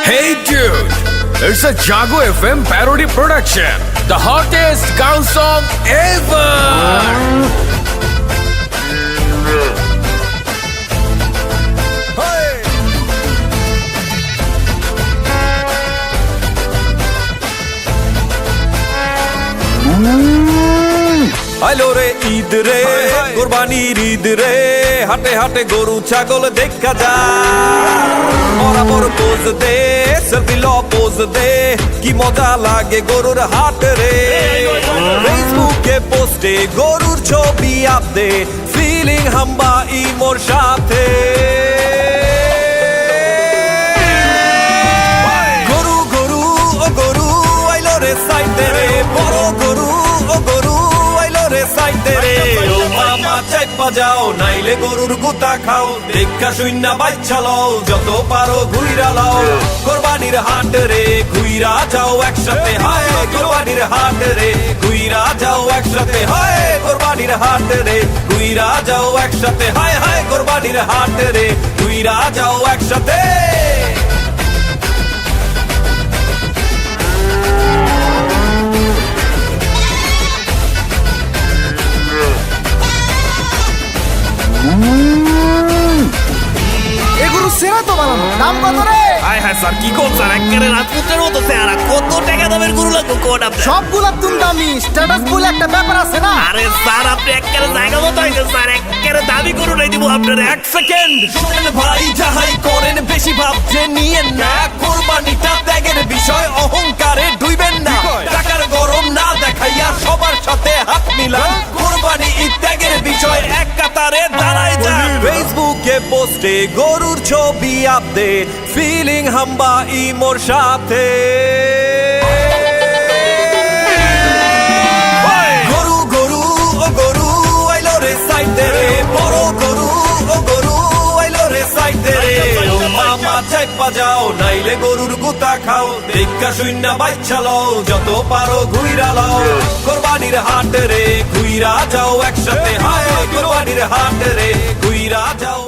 Hey dude, it's a Jago FM parody production. The hottest girl song ever. আইলো রে ঈদ রে কুরবানির ঈদ রে হাটে হাটে গরু ছাগল দেখা যায় বরাবর পোজ দে সেলফি ল পোজ দে কি মজা লাগে গরুর হাট রে ফেসবুকে পোস্টে গরুর ছবি আপদে ফিলিং হাম্বা ইমোর সাথে গরু গরু ও গরু আইলো রে সাইতে রে বড় গরু ও গরু সাইতে রে ও মামা চাইপা যাও নাইলে গরুর গুতা খাও দেখা শুইনা বাচ্চা লও যত পারো ঘুইরা লাও কুরবানির হাট রে ঘুইরা যাও একসাথে হায় কুরবানির হাট রে ঘুইরা যাও একসাথে হায় কুরবানির হাট রে ঘুইরা যাও একসাথে হায় হায় কুরবানির হাট রে ঘুইরা যাও একসাথে এগুলো সেরা তো বানানো দাম কত রে? হায় হায় স্যার কি করছেন একেবারে রাজপুতের মতো চেহারা কত টাকা দামের গরু লাগবে কোন আপনি সবগুলা তুমি দামি স্ট্যাটাস বলে একটা ব্যাপার আছে না? আরে স্যার আপনি একেবারে জায়গা মতো হয়েছে স্যার একেবারে দামি গরু নাই দিব আপনার এক সেকেন্ড শুনেন ভাই যাহাই করেন বেশি ভাবছে নিয়েন না কুরবানিটা ত্যাগের বিষয় অহংকারে ডুইবেন না টাকার গরম না দেখাইয়া সবার সাথে হাত মিলান কুরবানি ত্যাগের বিষয় এক কাতারে দাঁড়ায় যান ফেসবুকে পোস্টে গরুর ছবি আপডেট ফিলিং হাম্বা ইমোর সাথে গরু গরু ও গরু আইলো রে সাইতে রে বড় গরু ও গরু আইলো রে সাইতে রে ও মামা চাইপা যাও নাইলে গরুর গুতা খাও দেখা শুইনা বাচ্চা লও যত পারো ঘুইরা লাও কুরবানির হাট রে ঘুইরা যাও একসাথে হায় কুরবানির হাট রে ঘুইরা যাও